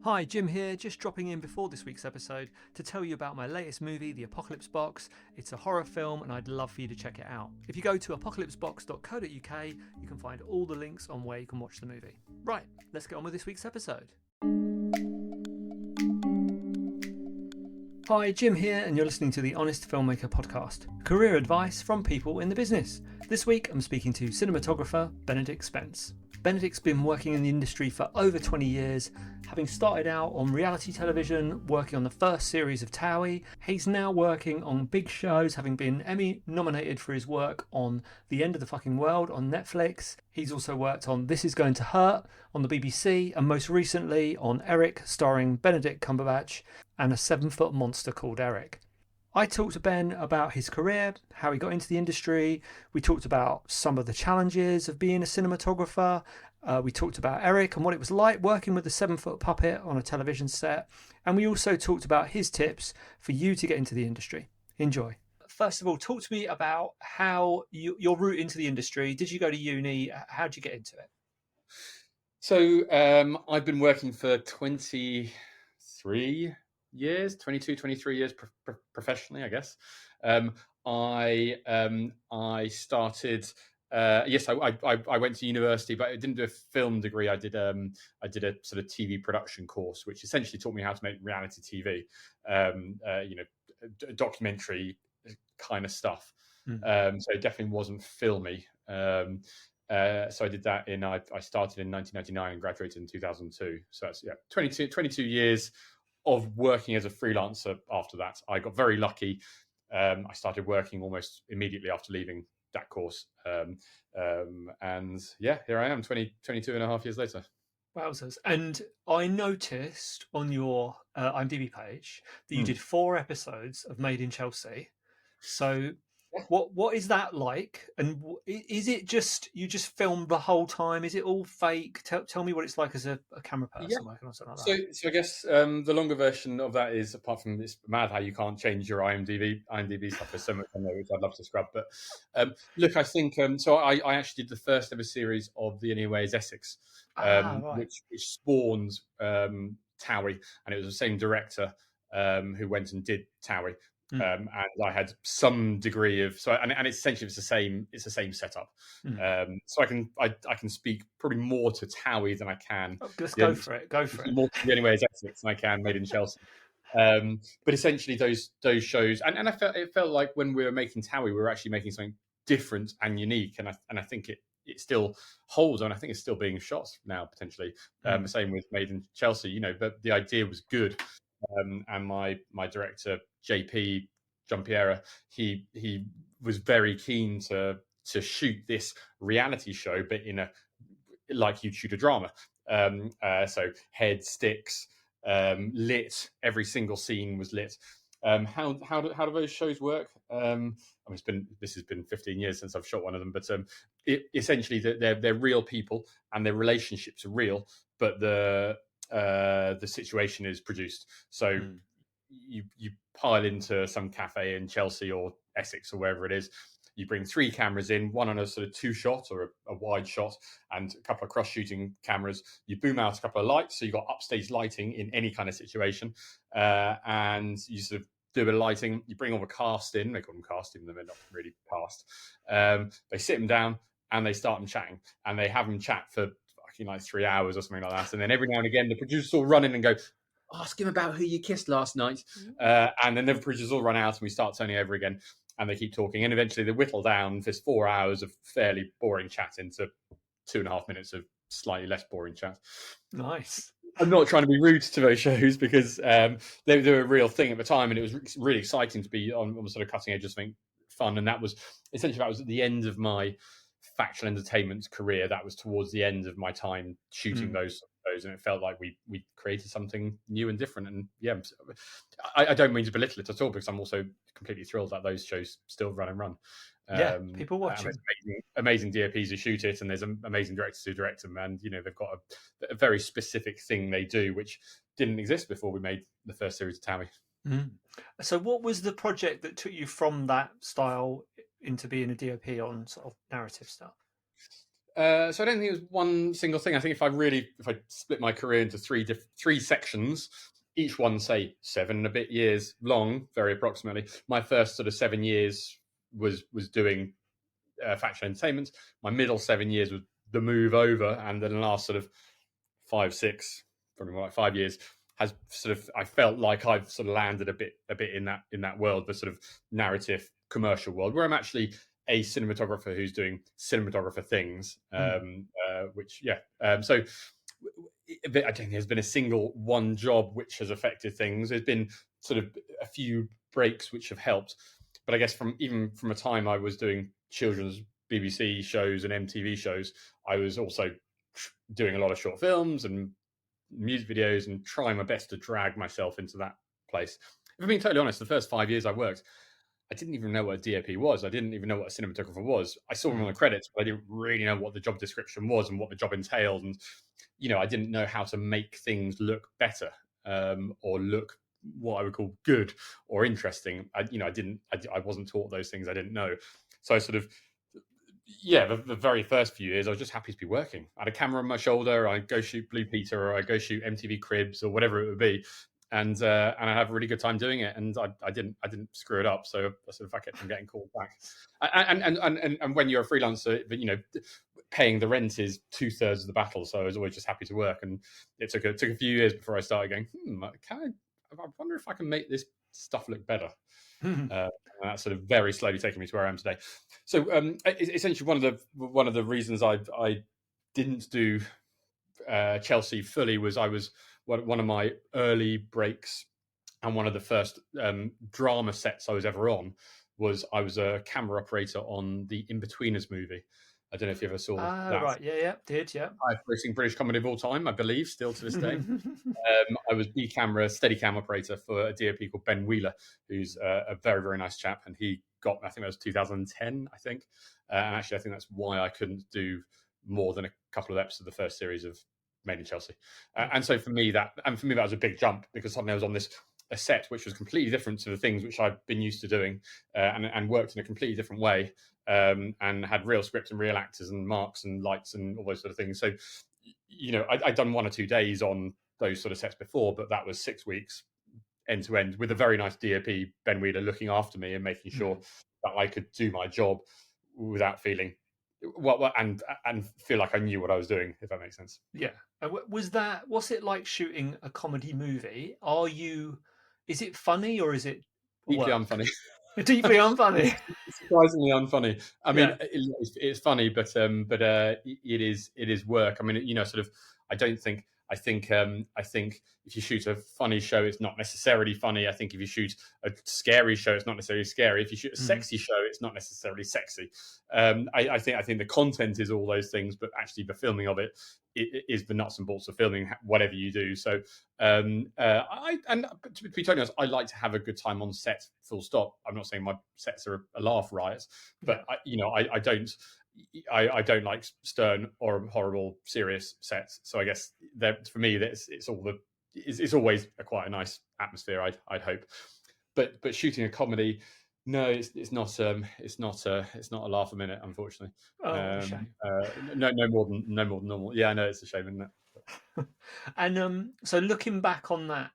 Hi, Jim here, just dropping in before this week's episode to tell you about my latest movie, The Apocalypse Box. It's a horror film and I'd love for you to check it out. If you go to apocalypsebox.co.uk, you can find all the links on where you can watch the movie. Right, let's get on with this week's episode. Hi, Jim here, and you're listening to the Honest Filmmaker podcast, career advice from people in the business. This week I'm speaking to cinematographer Benedict Spence. Benedict's been working in the industry for over 20 years, having started out on reality television, working on the first series of Towie. He's now working on big shows, having been Emmy nominated for his work on The End of the Fucking World on Netflix. He's also worked on This Is Going to Hurt on the BBC, and most recently on Eric, starring Benedict Cumberbatch, and a 7-foot monster called Eric. I talked to Ben about his career, how he got into the industry. We talked about some of the challenges of being a cinematographer. We talked about Eric and what it was like working with a 7-foot puppet on a television set. And we also talked about his tips for you to get into the industry. Enjoy. First of all, talk to me about how your route into the industry. Did you go to uni? How did you get into it? So I've been working for 23 years, 22, 23 years professionally, I guess. I started. Yes, I went to university, but I didn't do a film degree. I did a sort of TV production course, which essentially taught me how to make reality TV, documentary kind of stuff. So it definitely wasn't filmy. So I did that I started in 1999 and graduated in 2002. So that's 22 years of working as a freelancer after that. I got very lucky. I started working almost immediately after leaving that course. And here I am 22 and a half years later. Wowzers. And I noticed on your IMDb page that you did 4 episodes of Made in Chelsea. So what is that like? And is it just you just filmed the whole time? Is it all fake? Tell me what it's like as a camera person working on something like that. So I guess the longer version of that is, apart from it's mad how you can't change your IMDb stuff. There's so much on there which I'd love to scrub. But look, I think so. I actually did the first ever series of The Only Way Is Essex, Right. which spawned Towie, and it was the same director who went and did Towie. And I had some degree of and it's essentially it's the same setup. So I can speak probably more to Towie than I can. Let's go for it. More to The Only Way Is Essex than I can Made in Chelsea. But essentially those shows, and it felt like when we were making Towie, we were actually making something different and unique, and I think it still holds, and I think it's still being shot now potentially. Same with Made in Chelsea, but the idea was good. And my director JP Giampiera, he was very keen to shoot this reality show, but like you'd shoot a drama. So head sticks, lit. Every single scene was lit. How do those shows work? This has been 15 years since I've shot one of them, but essentially they're real people and their relationships are real, but the situation is produced. So you pile into some cafe in Chelsea or Essex or wherever it is. You bring 3 cameras in, one on a sort of 2-shot or a wide shot, and a couple of cross-shooting cameras. You boom out a couple of lights, so you've got upstage lighting in any kind of situation, and you sort of do a bit of lighting. You bring all the cast in. They call them cast, even though they're not really cast. They sit them down and they start them chatting, and they have them chat for like 3 hours or something like that. And then every now and again, the producers will run in and go, ask him about who you kissed last night. And then the producers all run out and we start turning over again. And they keep talking. And eventually they whittle down this 4 hours of fairly boring chat into 2.5 minutes of slightly less boring chat. Nice. I'm not trying to be rude to those shows because they were a real thing at the time. And it was really exciting to be on the sort of cutting edge of something fun. And that was at the end of my factual entertainment career. That was towards the end of my time shooting those, and it felt like we created something new and different. And I don't mean to belittle it at all, because I'm also completely thrilled that those shows still run and run. People watch it. Amazing DOPs who shoot it, and there's amazing directors who direct them, and they've got a very specific thing they do which didn't exist before we made the first series of Towie. So what was the project that took you from that style into being a DOP on sort of narrative stuff? So I don't think it was one single thing. I think if I split my career into three sections, each one say 7 and a bit years long, very approximately. My first sort of 7 years was doing faction entertainment. My middle 7 years was the move over, and then the last sort of 5, 6, probably more like 5 years has sort of, I felt like I've sort of landed a bit in that world, the sort of narrative commercial world, where I'm actually a cinematographer who's doing cinematographer things, which so I don't think there's been a single one job which has affected things. There's been sort of a few breaks which have helped, but I guess from a time I was doing children's BBC shows and MTV shows, I was also doing a lot of short films and music videos and trying my best to drag myself into that place. If I'm being totally honest, the first 5 years I worked, I didn't even know what a D.O.P was. I didn't even know what a cinematographer was. I saw them on the credits, but I didn't really know what the job description was and what the job entailed. And, I didn't know how to make things look better, or look what I would call good or interesting. I wasn't taught those things. I didn't know. So I sort of, the very first few years, I was just happy to be working. I had a camera on my shoulder. I'd go shoot Blue Peter, or I'd go shoot MTV Cribs, or whatever it would be, and I have a really good time doing it. And I didn't screw it up. So I sort of, I kept on getting called back. And when you're a freelancer, paying the rent is 2/3 of the battle. So I was always just happy to work. And it took a few years before I started going, I wonder if I can make this stuff look better. And that's sort of very slowly taking me to where I am today. So essentially, one of the reasons I didn't do Chelsea fully was I was one of my early breaks, and one of the first drama sets I was ever on was I was a camera operator on the In-Betweeners movie. I don't know if you ever saw that. Right, did. Highest grossing British comedy of all time, I believe, still to this day. I was B-camera Steadicam operator for a D.O.P called Ben Wheeler, who's a very, very nice chap, and he got, I think that was 2010, I think. And actually, I think that's why I couldn't do more than a couple of episodes of the first series of Made in Chelsea. And so for me that was a big jump, because suddenly I was on a set which was completely different to the things which I'd been used to doing, and worked in a completely different way, and had real scripts and real actors and marks and lights and all those sort of things. So, I'd done 1 or 2 days on those sort of sets before, but that was 6 weeks end to end, with a very nice D.O.P Ben Wheeler looking after me and making sure that I could do my job without feeling and feel like I knew what I was doing, if that makes sense. Yeah. What's it like shooting a comedy movie? Is it funny, or is it deeply unfunny? Deeply unfunny. Surprisingly unfunny. I mean, it's funny, but it is work. I mean, sort of. I think if you shoot a funny show, it's not necessarily funny. I think if you shoot a scary show, it's not necessarily scary. If you shoot a sexy show, it's not necessarily sexy. I think the content is all those things, but actually the filming of it is the nuts and bolts of filming whatever you do. So, to be totally honest, I like to have a good time on set. Full stop. I'm not saying my sets are a laugh riot, but I don't like stern or horrible serious sets. So I guess for me, it's always quite a nice atmosphere. I'd hope, but shooting a comedy, no, it's not a laugh a minute, unfortunately. Shame. No more than normal. Yeah, I know, it's a shame, isn't it? And so looking back on that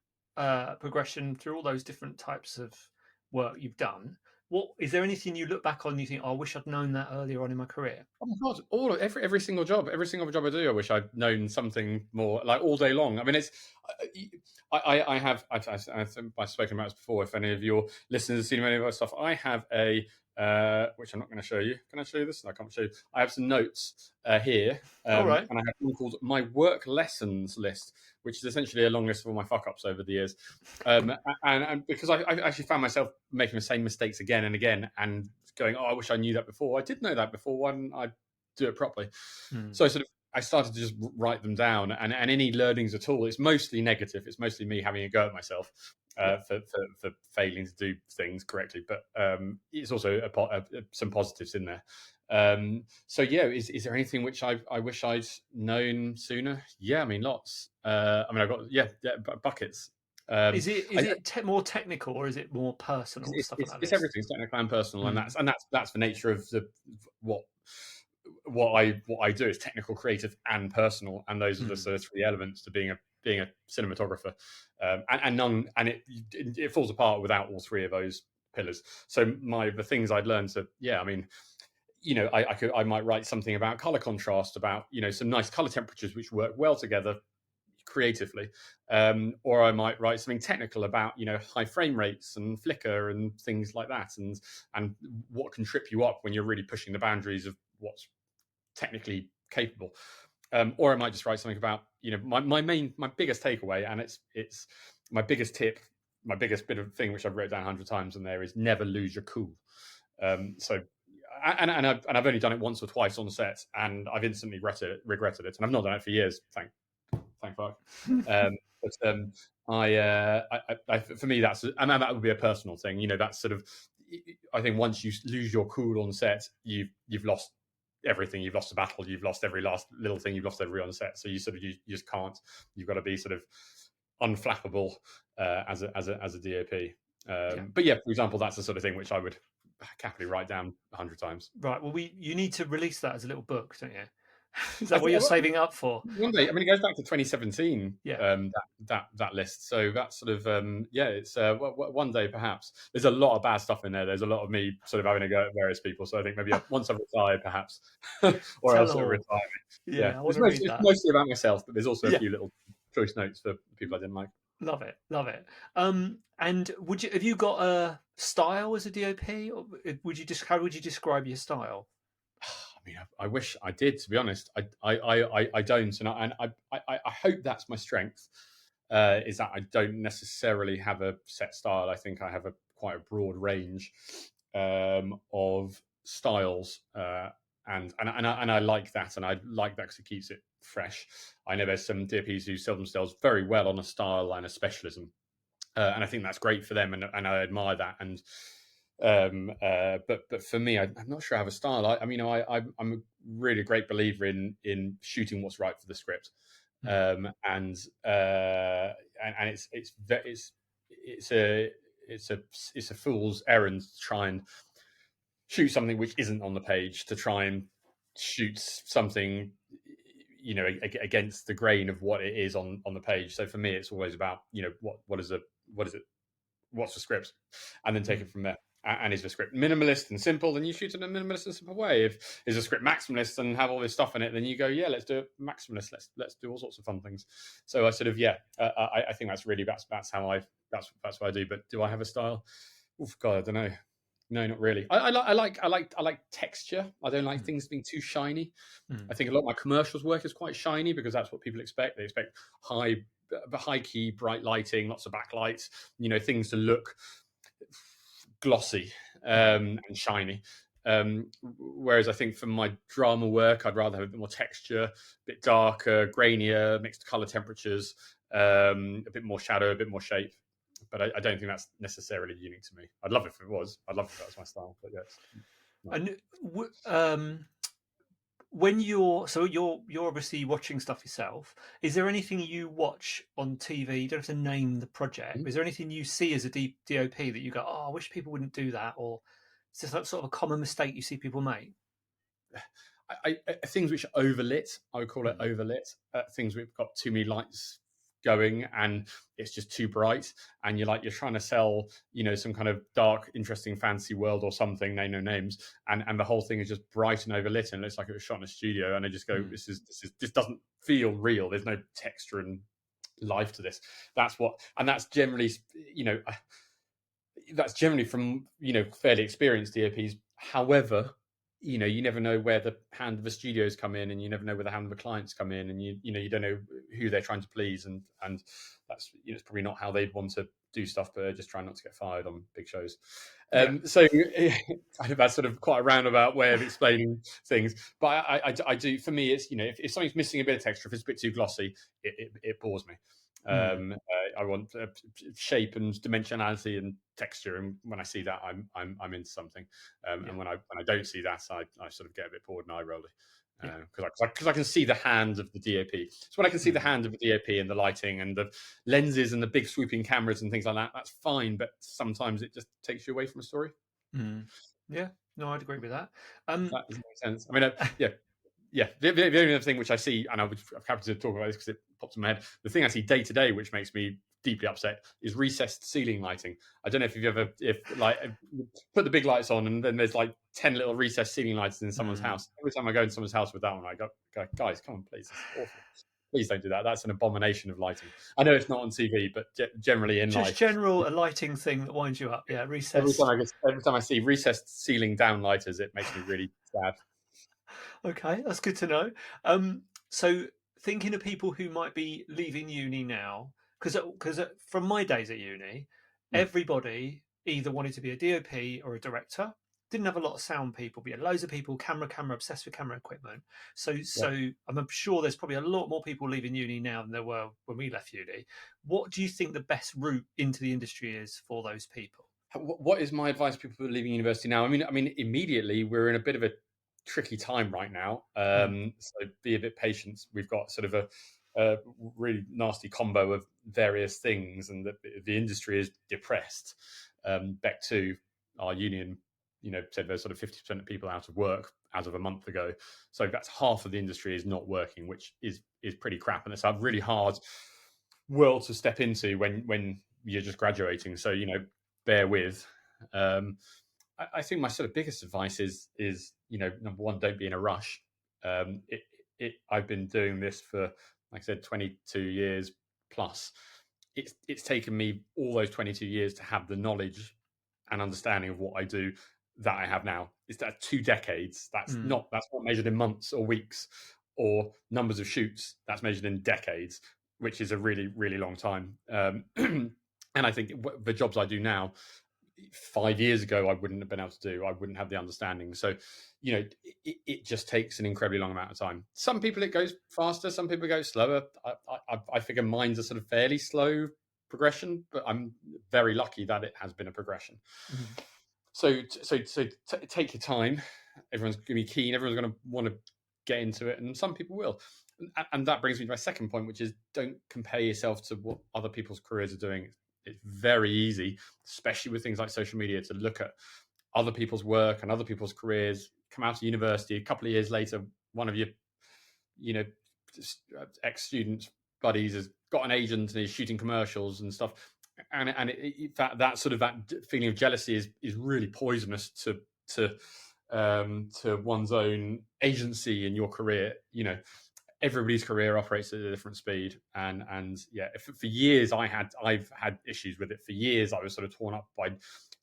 progression through all those different types of work you've done, what is there anything you look back on and you think, I wish I'd known that earlier on in my career? Oh my god! Every single job I do, I wish I'd known something more. Like all day long. I mean, it's I've spoken about this before. If any of your listeners have seen any of that stuff, I have a which I'm not going to show you. Can I show you this? No, I can't show you. I have some notes here, all right. and I have one called my work lessons list, which is essentially a long list of all my fuck ups over the years. And because I actually found myself making the same mistakes again and again, and going, I wish I knew that before. I did know that before. Why didn't I do it properly? So I started to just write them down, and any learnings at all, it's mostly negative. It's mostly me having a go at myself for failing to do things correctly. But it's also some positives in there. So yeah, is there anything which I wish I'd known sooner? Yeah, I mean, lots. I mean, I've got buckets. Is it more technical, or is it more personal? It's everything. It's technical and personal, and that's the nature of what I do is technical, creative, and personal, and those are the sort of three elements to being a cinematographer. And it falls apart without all three of those pillars. So the things I'd learned to, I mean, I might write something about color contrast, about some nice color temperatures which work well together creatively, or I might write something technical about high frame rates and flicker and things like that, and what can trip you up when you're really pushing the boundaries of what's technically capable. Or I might just write something about my biggest takeaway, and it's my biggest tip, my biggest bit of thing which I've written down 100 times, and there is never lose your cool. So and I've only done it once or twice on set, and I've instantly regretted it, and I've not done it for years. Thank fuck. For me, that would be a personal thing. That's sort of, I think once you lose your cool on set, you've lost everything. You've lost the battle. You've lost every last little thing. You've lost everyone on set. So you just can't. You've got to be sort of unflappable as a DOP. But yeah, for example, that's the sort of thing which I would happily write down 100 times. Right. Well, you need to release that as a little book, don't you? Is that what you're saving up for? One day, I mean, it goes back to 2017. Yeah. That list. So that's sort of it's one day perhaps. There's a lot of bad stuff in there. There's a lot of me sort of having a go at various people. So I think maybe once I've retired, perhaps, or else it'll retire me. Yeah, it's mostly about myself, but there's also a few little choice notes for people I didn't like. Love it. And have you got a style as a DOP, or how would you describe your style? I mean, I wish I did, to be honest. I don't, and I hope that's my strength. Is that I don't necessarily have a set style. I think I have quite a broad range of styles, and I like that, and I like that because it keeps it fresh. I know there's some DOPs who sell themselves very well on a style and a specialism, and I think that's great for them, and I admire that. And but for me, I'm not sure I have a style. I'm a really great believer in shooting what's right for the script, and it's a fool's errand to try and shoot something which isn't on the page, to try and shoot something against the grain of what it is on the page. So for me, it's always about what's the script, and then take it from there. And is the script minimalist and simple, then you shoot in a minimalist and simple way. If is the script maximalist and have all this stuff in it, then you go, let's do it maximalist. Let's do all sorts of fun things. So I sort of I think that's how that's what I do. But do I have a style? Oh God, I don't know. No, not really. I like texture. I don't like things being too shiny. I think a lot of my commercials work is quite shiny because that's what people expect. They expect high key, bright lighting, lots of backlights. Things to look glossy and shiny. Whereas I think for my drama work, I'd rather have a bit more texture, a bit darker, grainier, mixed color temperatures, a bit more shadow, a bit more shape. But I don't think that's necessarily unique to me. I'd love it if it was. I'd love if that was my style. But And when you're obviously watching stuff yourself, is there anything you watch on TV? You don't have to name the project. Is there anything you see as a DOP that you go, I wish people wouldn't do that, or is this sort of a common mistake you see people make? Things which are overlit, I would call it overlit. Things which have got too many lights going and it's just too bright, and you're trying to sell some kind of dark, interesting, fancy world or something, name no names, and the whole thing is just bright and overlit and it looks like it was shot in a studio, and I just go, this doesn't feel real. There's no texture and life to this. That's generally from fairly experienced DOPs. However, you never know where the hand of the studios come in, and you never know where the hand of the clients come in, and you don't know who they're trying to please, and that's it's probably not how they'd want to do stuff, but they're just trying not to get fired on big shows. So I think that's sort of quite a roundabout way of explaining things. But I do, for me, it's if something's missing a bit of texture, if it's a bit too glossy, it bores me. I want shape and dimensionality and texture, and when I see that, I'm into something. And when I don't see that, I sort of get a bit bored and eye rolly, because I can see the hand of the DOP. So when I can see the hand of the DOP and the lighting and the lenses and the big swooping cameras and things like that, that's fine. But sometimes it just takes you away from a story. Yeah, no, I'd agree with that. That doesn't make sense. I mean, yeah, the only other thing which I see, and I'm happy to talk about this because it pops in my head. The thing I see day to day, which makes me deeply upset, is recessed ceiling lighting. I don't know if you've ever, if like put the big lights on, and then there's like 10 little recessed ceiling lights in someone's house. Every time I go in someone's house with that one, I go, guys, come on, please, this is awful. Please don't do that. That's an abomination of lighting. I know it's not on TV, but generally in life, Just general a lighting thing that winds you up. Yeah, recessed. every time I see recessed ceiling downlighters, it makes me really sad. Okay, that's good to know. So thinking of people who might be leaving uni now, because from my days at uni, everybody either wanted to be a DOP or a director. Didn't have a lot of sound people, but yeah, loads of people camera obsessed with camera equipment. So I'm sure there's probably a lot more people leaving uni now than there were when we left uni. What do you think the best route into the industry is for those people? What is my advice to people who are leaving university now? I mean, immediately we're in a bit of a tricky time right now. So be a bit patient. We've got sort of a really nasty combo of various things, and the industry is depressed. Back to our union, said there's sort of 50% of people out of work as of a month ago. So that's half of the industry is not working, which is pretty crap, and it's a really hard world to step into when you're just graduating. So bear with. I think my sort of biggest advice is number one, don't be in a rush. I've been doing this for, like I said, 22 years plus. It's taken me all those 22 years to have the knowledge and understanding of what I do that I have now. It's that 2 decades. That's not measured in months or weeks or numbers of shoots. That's measured in decades, which is a really, really long time. And I think the jobs I do now, 5 years ago, I wouldn't have been able to do. I wouldn't have the understanding. So, it just takes an incredibly long amount of time. Some people it goes faster. Some people go slower. I figure mine's a sort of fairly slow progression, but I'm very lucky that it has been a progression. So take your time. Everyone's going to be keen. Everyone's going to want to get into it, and some people will. And that brings me to my second point, which is don't compare yourself to what other people's careers are doing. It's very easy, especially with things like social media, to look at other people's work and other people's careers, come out of university, a couple of years later, one of your, ex-student buddies has got an agent and is shooting commercials and stuff. And that sort of that feeling of jealousy is really poisonous to one's own agency in your career. Everybody's career operates at a different speed, and yeah, for years I've had issues with it. For years I was sort of torn up by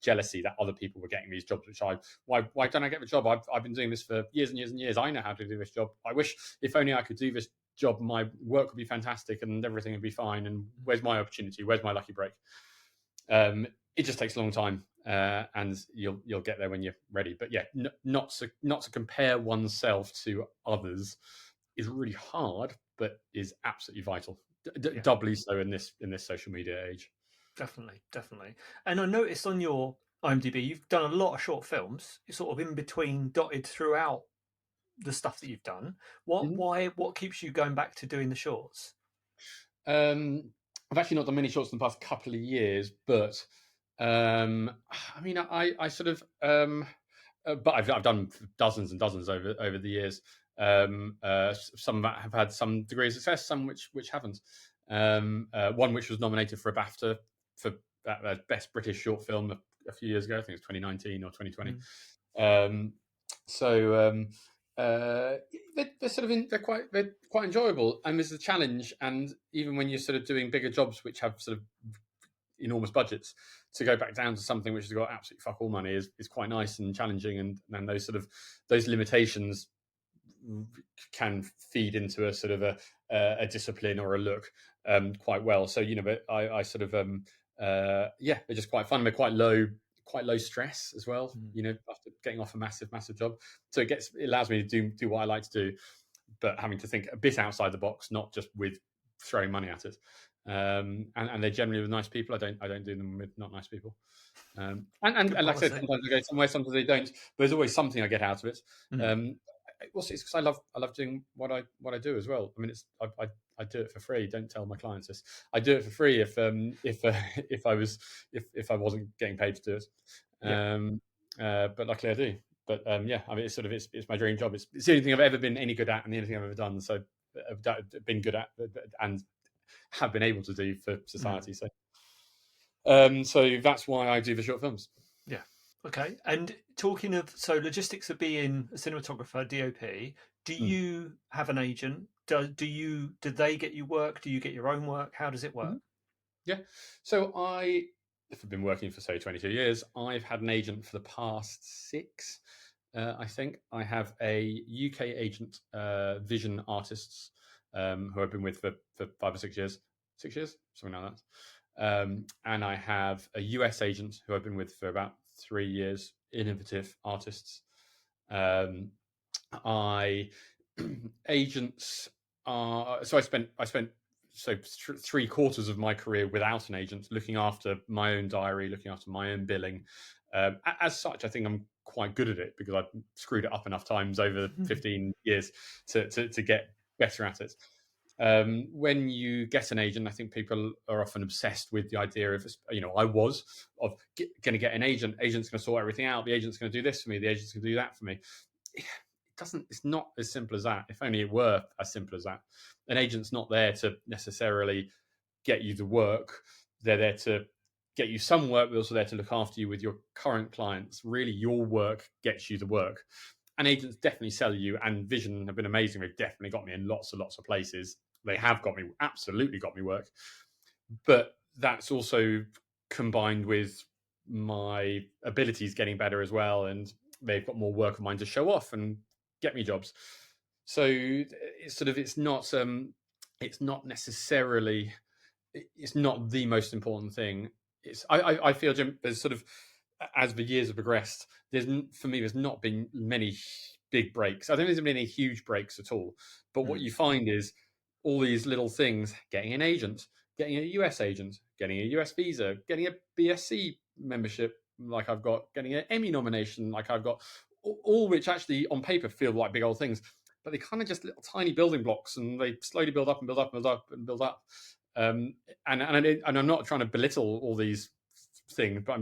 jealousy that other people were getting these jobs, which why don't I get the job? I've been doing this for years and years and years. I know how to do this job. I wish if only I could do this job, my work would be fantastic and everything would be fine. And where's my opportunity? Where's my lucky break? It just takes a long time, and you'll get there when you're ready. But yeah, not to compare oneself to others is really hard, but is absolutely vital. Doubly so in this social media age. Definitely. And I noticed on your IMDb, you've done a lot of short films. You're sort of in between, dotted throughout the stuff that you've done. What keeps you going back to doing the shorts? I've actually not done many shorts in the past couple of years, but I mean, I sort of, but I've done dozens and dozens over the years. Some that have had some degree of success, some which haven't. One which was nominated for a BAFTA for best British short film a few years ago. I think it was 2019 or 2020. They're sort of they're quite enjoyable, and there's a challenge. And even when you're sort of doing bigger jobs which have sort of enormous budgets, to go back down to something which has got absolutely fuck all money is quite nice and challenging. And those limitations can feed into a sort of a discipline or a look quite well. So but I sort of they're just quite fun. They're quite low stress as well. After getting off a massive job, so it allows me to do what I like to do, but having to think a bit outside the box, not just with throwing money at it. And they're generally with nice people. I don't do them with not nice people. And like I said, sometimes they go somewhere, sometimes they don't. There's always something I get out of it. Also, it's because I love doing what I do as well. I mean, I do it for free. Don't tell my clients this. I do it for free if I wasn't getting paid to do it. But luckily I do. yeah, I mean, it's my dream job. It's the only thing I've ever been any good at, and the only thing I've ever done. So I've been good at and have been able to do for society. So that's why I do the short films. Yeah. Okay. And talking of logistics of being a cinematographer, DOP, do you have an agent? Do they get you work? Do you get your own work? How does it work? Yeah. So if I've been working for say 22 years, I've had an agent for the past 6. I think I have a UK agent, Vision Artists, who I've been with for 5 or 6 years, 6 years, something like that. And I have a US agent who I've been with for about 3 years, Innovative Artists. I agents are so I spent so 3/4 of my career without an agent, looking after my own diary, looking after my own billing. As such, I think I'm quite good at it because I've screwed it up enough times over 15 years to get better at it. When you get an agent, I think people are often obsessed with the idea of, I was going to get an agent. Agent's going to sort everything out. The agent's going to do this for me. The agent's going to do that for me. It's not as simple as that. If only it were as simple as that. An agent's not there to necessarily get you the work. They're there to get you some work, but also there to look after you with your current clients. Really, your work gets you the work. And agents definitely sell you, and Vision have been amazing. They've definitely got me in lots and lots of places. They have absolutely got me work. But that's also combined with my abilities getting better as well, and they've got more work of mine to show off and get me jobs. So it's not necessarily, it's not the most important thing. I feel, Jim, there's sort of, as the years have progressed, there's not been many big breaks. I don't think there's been any huge breaks at all. But what you find is all these little things: getting an agent, getting a US agent, getting a US visa, getting a BSc membership like I've got, getting an Emmy nomination like I've got, all which actually on paper feel like big old things, but they kind of just little tiny building blocks, and they slowly build up and build up and build up and build up. And I'm not trying to belittle all these things, but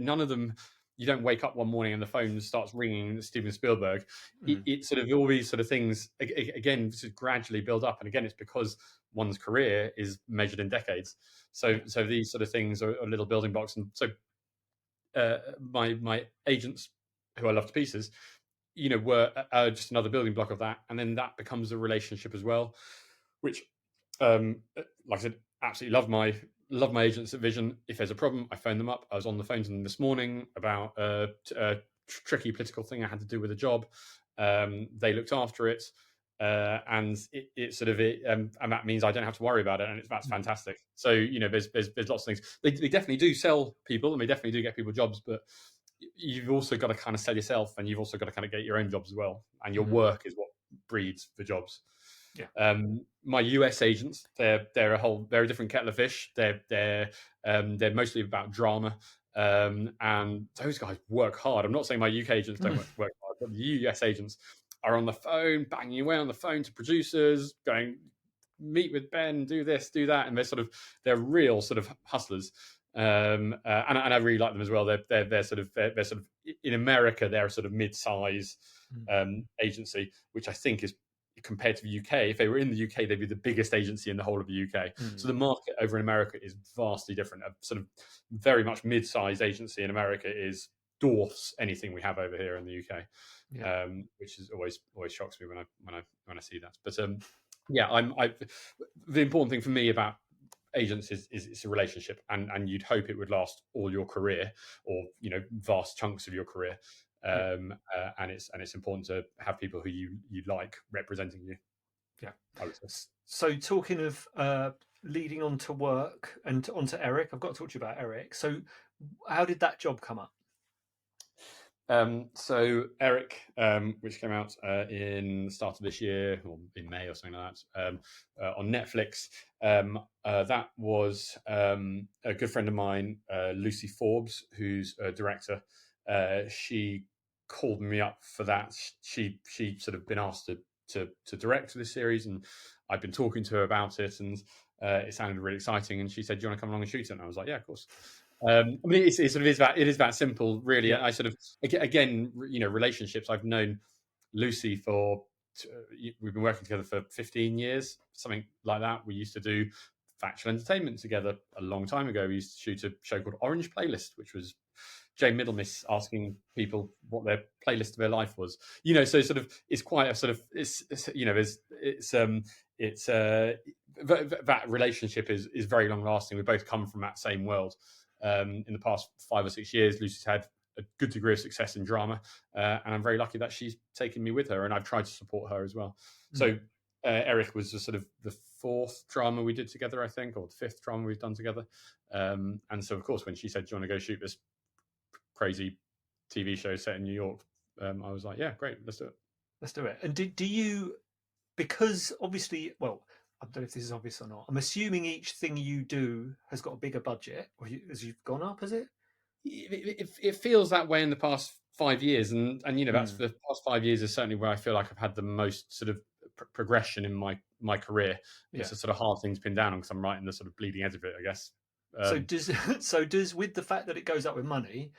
none of them. You don't wake up one morning and the phone starts ringing Steven Spielberg. It's sort of all these sort of things again sort of gradually build up, and again it's because one's career is measured in decades. So these sort of things are little building blocks, and so my agents, who I love to pieces, were just another building block of that, and then that becomes a relationship as well, which, like I said, absolutely love my agents at Vision. If there's a problem, I phone them up. I was on the phone to them this morning about a tricky political thing I had to do with a job. They looked after it, and and that means I don't have to worry about it, and that's fantastic. So there's lots of things. They definitely do sell people, and they definitely do get people jobs, but you've also got to kind of sell yourself, and you've also got to kind of get your own jobs as well, and your work is what breeds the jobs. Yeah. My US agents, they're a different kettle of fish. They're mostly about drama, and those guys work hard. I'm not saying my UK agents don't work hard, but the US agents are on the phone, banging away on the phone to producers, going, meet with Ben, do this, do that, and they're real sort of hustlers. And I really like them as well. They're sort of in America, they're a sort of mid-size agency, which I think is, compared to the UK, if they were in the UK, they'd be the biggest agency in the whole of the UK. So the market over in America is vastly different. A sort of very much mid-sized agency in America dwarfs anything we have over here in the UK, which is always shocks me when I see that. But the important thing for me about agents is it's a relationship, and you'd hope it would last all your career, or vast chunks of your career. And it's important to have people who you like representing you. Yeah, I would say. So talking of leading on to work and onto Eric, I've got to talk to you about Eric. So how did that job come up? So Eric, which came out in the start of this year, or in May or something like that, on Netflix. That was a good friend of mine, Lucy Forbes, who's a director. She called me up for that. She sort of been asked to direct this series, and I'd been talking to her about it, and it sounded really exciting. And she said, "Do you want to come along and shoot it?" And I was like, "Yeah, of course." I mean, it sort of is that it is that simple, really. Yeah. I sort of again, relationships. I've known Lucy for we've been working together for 15 years, something like that. We used to do factual entertainment together a long time ago. We used to shoot a show called Orange Playlist, which was Jane Middlemiss asking people what their playlist of their life was. So sort of it's quite a sort of that relationship is very long lasting. We both come from that same world. In the past 5 or 6 years, Lucy's had a good degree of success in drama, and I'm very lucky that she's taken me with her, and I've tried to support her as well. So Eric was sort of the fourth drama we did together, I think, or the fifth drama we've done together. And so, of course, when she said, "Do you want to go shoot this crazy TV show set in New York?" I was like, "Yeah, great, let's do it." Let's do it. And do you, because obviously, well, I don't know if this is obvious or not. I'm assuming each thing you do has got a bigger budget, or as you've gone up, has it? It feels that way in the past 5 years, and that's the past 5 years is certainly where I feel like I've had the most sort of progression in my career. It's a sort of hard thing to pin down on because I'm right in the sort of bleeding edge of it, I guess. So does with the fact that it goes up with money,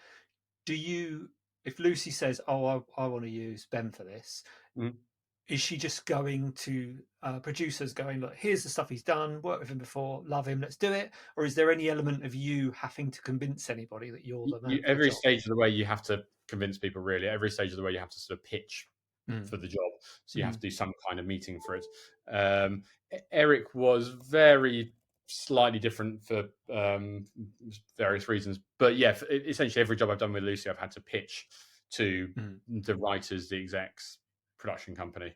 do you, if Lucy says, "Oh, I want to use Ben for this," is she just going to producers going, "Look, here's the stuff he's done, worked with him before, love him, let's do it"? Or is there any element of you having to convince anybody that you're the man for the every job? stage of the way you have to convince people, really. Every stage of the way you have to sort of pitch for the job, so you have to do some kind of meeting for it. Eric was very slightly different for various reasons, but yeah, essentially every job I've done with Lucy, I've had to pitch to the writers, the execs, production company,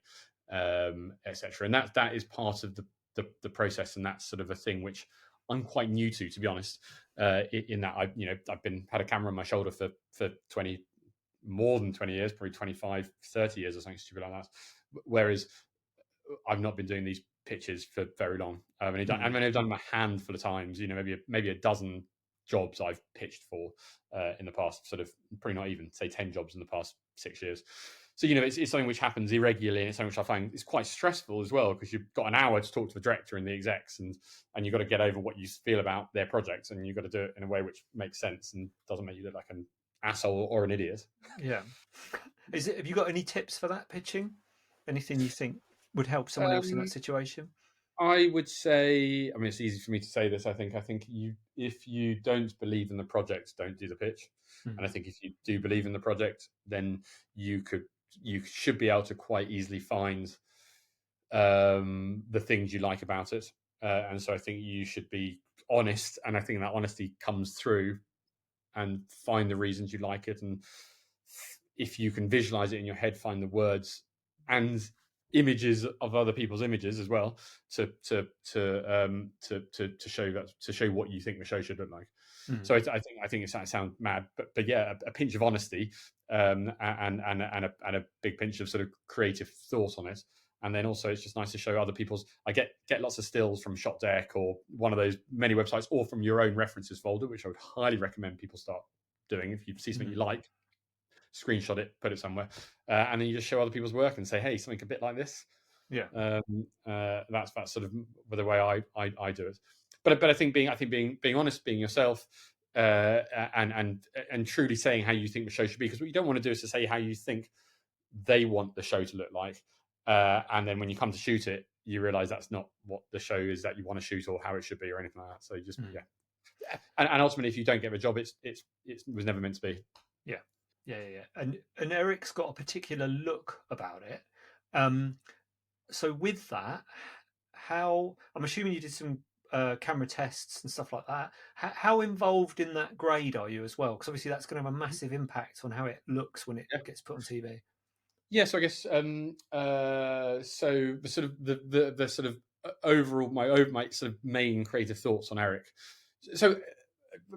etc. And that is part of the process, and that's sort of a thing which I'm quite new to be honest. In that I've had a camera on my shoulder for 20 more than 20 years, probably 25, 30 years or something stupid like that. Whereas I've not been doing these pitches for very long. I've only done them a handful of times, maybe a dozen jobs I've pitched for in the past, sort of probably not even, say, 10 jobs in the past 6 years. So, it's something which happens irregularly, and it's something which I find is quite stressful as well, because you've got an hour to talk to the director and the execs, and you've got to get over what you feel about their projects, and you've got to do it in a way which makes sense and doesn't make you look like an asshole or an idiot. Yeah. Have you got any tips for that pitching? Anything you think would help someone else in that situation? I would say, I mean, it's easy for me to say this. I think if you don't believe in the project, don't do the pitch. And I think if you do believe in the project, then you should be able to quite easily find the things you like about it. And so I think you should be honest, and I think that honesty comes through, and find the reasons you like it. And if you can visualize it in your head, find the words and images of other people's images as well to show what you think the show should look like. So I think it sounds mad, but yeah, a pinch of honesty, and a big pinch of sort of creative thought on it. And then also, it's just nice to show other people's. I get lots of stills from Shot Deck or one of those many websites, or from your own references folder, which I would highly recommend people start doing. If you see something you like, screenshot it, put it somewhere, and then you just show other people's work and say, "Hey, something a bit like this." Yeah, that's sort of the way I do it. But I think being honest, being yourself, and truly saying how you think the show should be, because what you don't want to do is to say how you think they want the show to look like, and then when you come to shoot it, you realize that's not what the show is that you want to shoot or how it should be or anything like that. So you just and ultimately, if you don't get the job, it was never meant to be. Yeah. And Eric's got a particular look about it. So with that, how, I'm assuming you did some camera tests and stuff like that. How involved in that grade are you as well? Because obviously that's going to have a massive impact on how it looks when it gets put on TV. Yeah, so I guess so the sort of the sort of overall my sort of main creative thoughts on Eric. So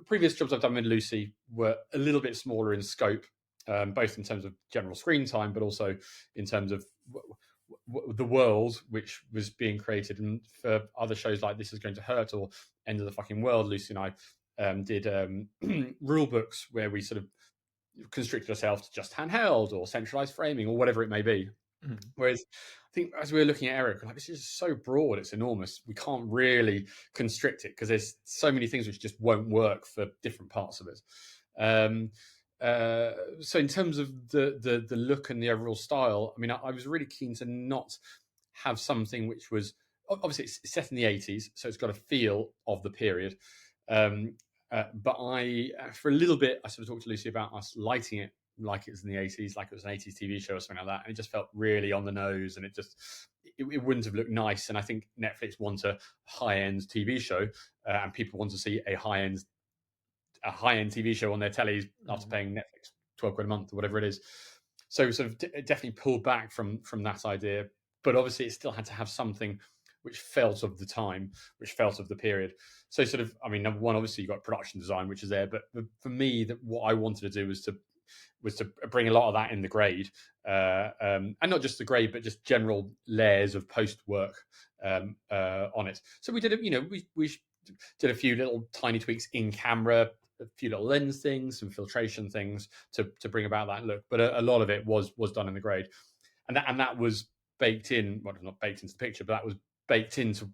previous jobs I've done with Lucy were a little bit smaller in scope, both in terms of general screen time, but also in terms of the world which was being created. And for other shows like This Is Going to Hurt or End of the Fucking World, Lucy and I did rule books where we sort of constricted ourselves to just handheld or centralized framing or whatever it may be. Whereas I think as we were looking at Eric, we're like, this is so broad, it's enormous. We can't really constrict it because there's so many things which just won't work for different parts of it. Um, so in terms of the look and the overall style, I mean, I was really keen to not have something which was obviously it's set in the 80s, so it's got a feel of the period. But for a little bit, I sort of talked to Lucy about us lighting it like it was in the 80s, like it was an 80s TV show or something like that. And it just felt really on the nose, and it wouldn't have looked nice. And I think Netflix wants a high-end TV show, and people want to see a high-end TV show on their tellies after paying Netflix 12 quid a month or whatever it is. So sort of definitely pulled back from that idea, but obviously it still had to have something which felt of the time, which felt of the period. So sort of, I mean, number one, obviously you got production design, which is there, but for me, what I wanted to do was to bring a lot of that in the grade, and not just the grade, but just general layers of post work on it. So we did, we did a few little tiny tweaks in camera, a few little lens things, some filtration things to bring about that look. But a lot of it was done in the grade, and that was baked in. Well, not baked into the picture, but that was baked into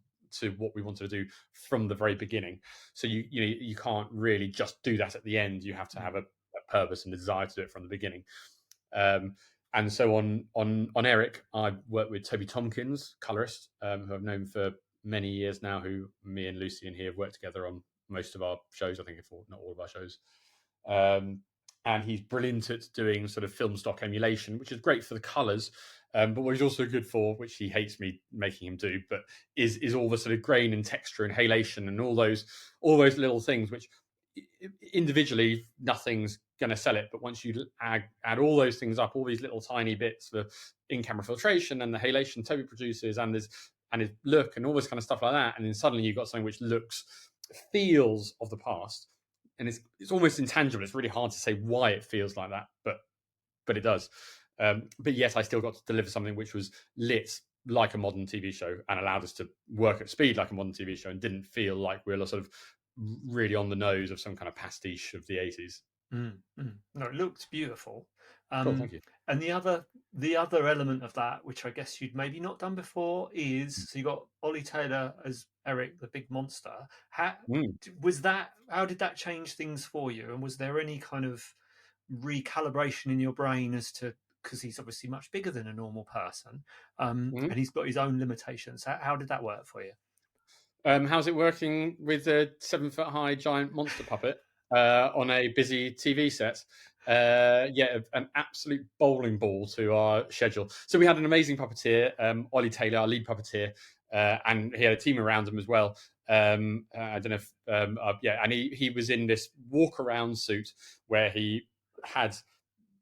what we wanted to do from the very beginning. So you can't really just do that at the end. You have to have a purpose and a desire to do it from the beginning. And so on Eric, I worked with Toby Tompkins, colorist, who I've known for many years now, who me and Lucy and he have worked together on most of our shows, I think, if not all of our shows. And he's brilliant at doing sort of film stock emulation, which is great for the colors. But what he's also good for, which he hates me making him do, but is all the sort of grain and texture and halation and all those little things, which individually nothing's going to sell it. But once you add all those things up, all these little tiny bits for in-camera filtration and the halation Toby produces and his look and all this kind of stuff like that, and then suddenly you've got something which feels of the past, and it's almost intangible. It's really hard to say why it feels like that, but it does. But yet I still got to deliver something which was lit like a modern TV show and allowed us to work at speed like a modern TV show and didn't feel like we were sort of really on the nose of some kind of pastiche of the 80s. No, it looked beautiful. Cool, thank you. And the other element of that, which I guess you'd maybe not done before, is so you got Ollie Taylor as Eric, the big monster. How did that change things for you? And was there any kind of recalibration in your brain as to, because he's obviously much bigger than a normal person, and he's got his own limitations. How did that work for you? How's it working with a 7-foot-high giant monster puppet on a busy TV set? An absolute bowling ball to our schedule. So we had an amazing puppeteer, Ollie Taylor, our lead puppeteer, and he had a team around him as well. I don't know if, and he was in this walk-around suit where he had,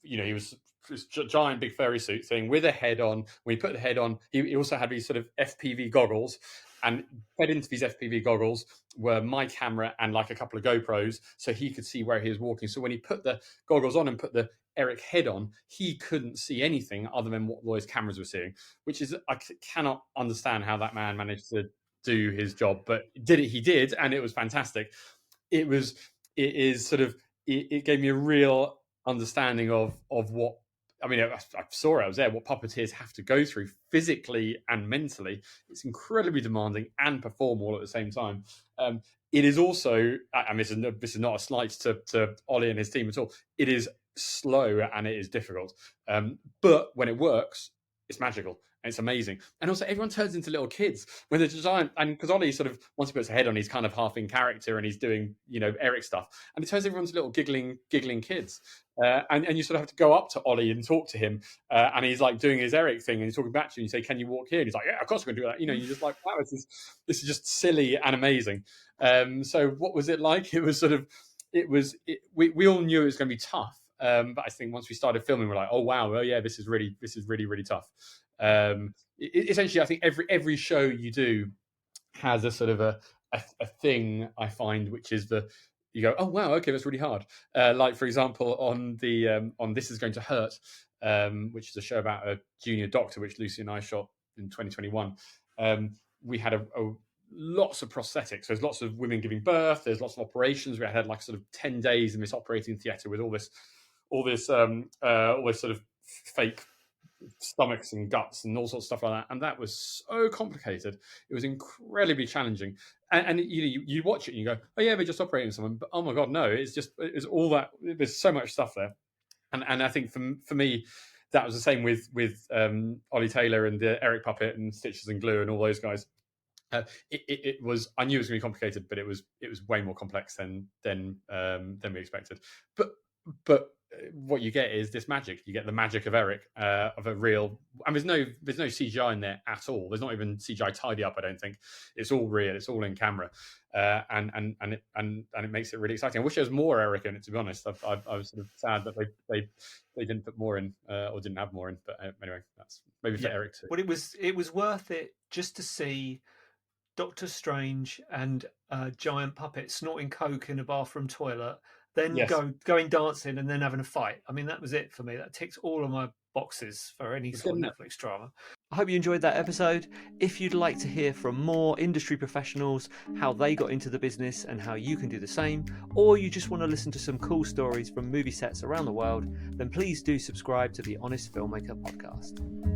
he was this giant big furry suit thing with a head on. When he put the head on, he also had these sort of FPV goggles, and fed into these FPV goggles were my camera and like a couple of GoPros, so he could see where he was walking. So when he put the goggles on and put the Eric head on, he couldn't see anything other than what those cameras were seeing, which is, I cannot understand how that man managed to do his job, but he did, and it was fantastic. It gave me a real understanding of what, I mean, I saw it, I was there, what puppeteers have to go through physically and mentally. It's incredibly demanding and perform all at the same time. It is also, and this is not a slight to Ollie and his team at all, it is slow and it is difficult. But when it works, it's magical. It's amazing. And also everyone turns into little kids when they're giant. And because Ollie sort of, once he puts a head on, he's kind of half in character and he's doing, Eric stuff. And it turns everyone's little giggling kids. And you sort of have to go up to Ollie and talk to him. And he's like doing his Eric thing and he's talking back to you and you say, can you walk here? And he's like, yeah, of course I'm going to do that. You're just like, wow, this is just silly and amazing. So what was it like? It was sort of, we all knew it was going to be tough. But I think once we started filming, we're like, oh wow, well yeah, this is really, really tough. Essentially, I think every show you do has a sort of a thing, I find, which is you go, oh wow, okay, that's really hard. Like for example, on This Is Going to Hurt, which is a show about a junior doctor, which Lucy and I shot in 2021. We had lots of prosthetics. There's lots of women giving birth. There's lots of operations. We had like sort of 10 days in this operating theatre with all this sort of fake stomachs and guts and all sorts of stuff like that, and that was so complicated. It was incredibly challenging, and you watch it and you go, oh yeah, they're just operating someone, but oh my god, no, it's all that. There's so much stuff there, and I think for me, that was the same with Ollie Taylor and the Eric Puppet and Stitches and Glue and all those guys. It was, I knew it was going to be complicated, but it was way more complex than we expected. But what you get is this magic. You get the magic of Eric, of a real. And there's no CGI in there at all. There's not even CGI tidy up. I don't think it's all real. It's all in camera, and it makes it really exciting. I wish there was more Eric in it. To be honest, I was sort of sad that they didn't put more in, or didn't have more in. But anyway, that's maybe for Eric too. But it was worth it just to see Doctor Strange and giant puppet snorting coke in a bathroom toilet, then going dancing and then having a fight. I mean, that was it for me. That ticks all of my boxes for any sort of Netflix drama. I hope you enjoyed that episode. If you'd like to hear from more industry professionals, how they got into the business and how you can do the same, or you just want to listen to some cool stories from movie sets around the world, then please do subscribe to the Honest Filmmaker podcast.